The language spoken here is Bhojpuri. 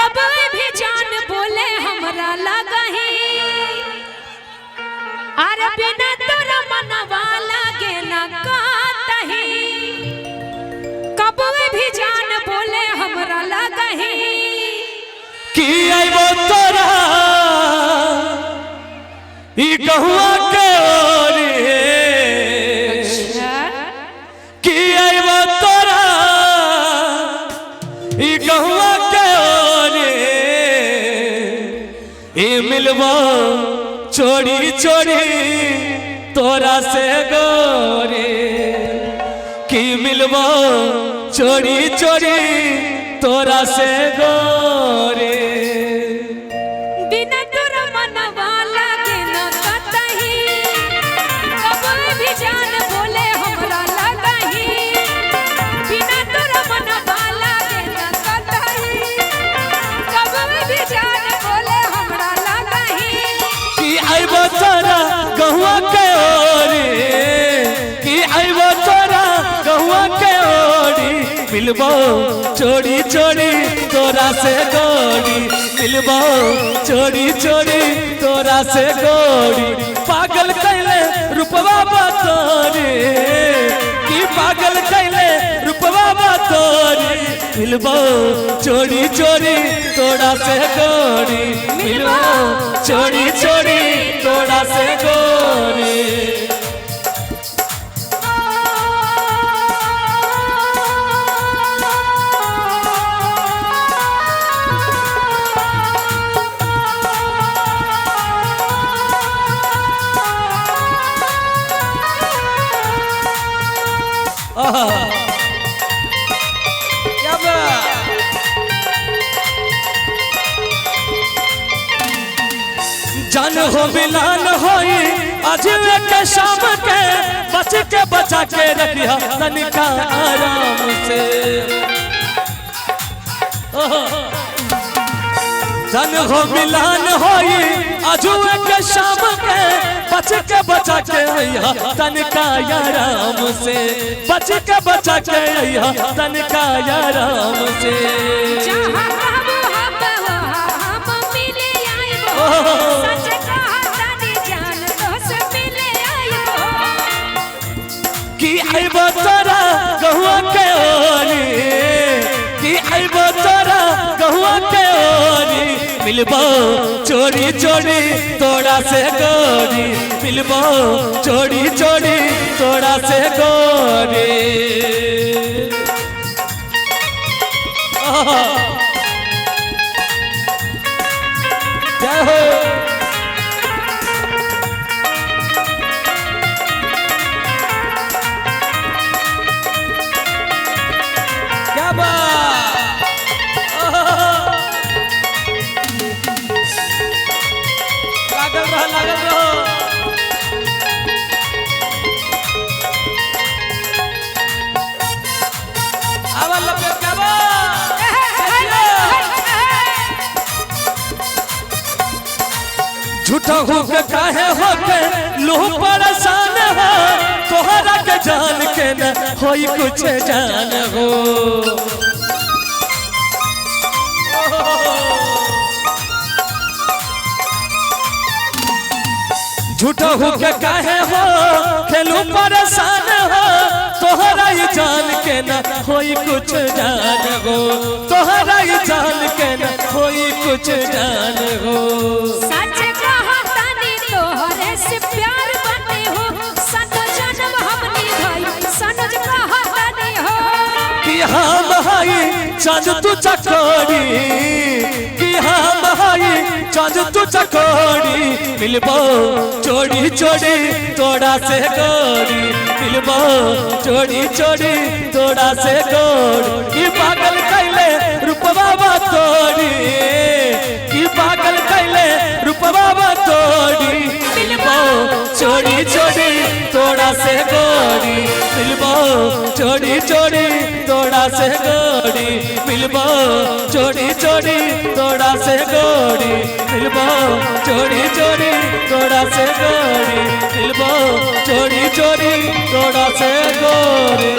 कब भी जान बोले हमरा लगही अरे बिना तोरा मनवा लागे न कातही कब भी जान बोले हमरा लगही कि आइबो तोरा ई गहुआ के ओरी कि आइबो तोरा ई गहुआ के ओरी ई मिलबो चोरी चोरी तोरा से गोरी कि मिलबो चोरी चोरी तोरा से गोरी बिना तोरा मनवा लागे न कतही कब भी जान बोले हमरा लगही बिना तोरा मनवा लागे न कतही कब भी जान बोले हमरा लगही कि आइबो तोरा गहुआ के ओरी कि आइबो तोरा गहुआ के ओरी मिलबो चोरी चोरी तोरा से गोरी मिलबो चोरी चोरी तोरा से गोरी पागल कैले रूपवा बतोरी कि पागल कैले रूपवा बतोरी मिलबो चोरी चोरी तोरा से गोरी मिलबो चोरी चोरी तोरा से गोरी क्या जान हो बिलान होई आज के शाम के बच के बचा के रखिया तनिका आराम से जान हो बिलान होई आज के शाम के बच के बचा के रहिया तनिका आराम से बच के बचा के रहिया तनिका आराम से जहां कहबो हम मिले आइबो सच कहता नी जान तो से मिले आइबो कि आइबो तोरा गहुआ के ओरी कि आइबो तोरा गहुआ के ओरी मिलबो चोरी चोरी तोरा से गोरी मिलबो चोरी चोरी तोरा से गोरी जय हो क्या बात लागल रहो आवा लगे क्या बात झूठा हो के काहे हो के लोह परेशान हो तोहरा के जान के न होई कुछ जान हो झूठा हो के काहे हो खेलू परेशान हो तोहरा ही जान के न होई कुछ जान हो तोहरा ही जान के न होई कुछ जान हो सच कहता नी तोहरे से प्यार बने हो सनो जन्म हमनी भाई सनज कहता नी हो कि हम हाई चांद तू चकोरी कि हम हाई चांद तू चकोरी मिलबो चोरी चोरी तोड़ा से गोरी मिलबो चोरी चोरी तोड़ा से गोरी कि पागल कैले रूपवा बतोरी कि पागल कैले रूपवा बतोरी मिलबो चोरी चोरी तोड़ा से गोरी मिलबो चोरी चोरी तोड़ा से गोरी मिलबो चोरी चोरी तोड़ा से गोरी मिलबो चोरी चोरी तोड़ा से गोरी मिलबो चोरी चोरी तोड़ा से गोरी।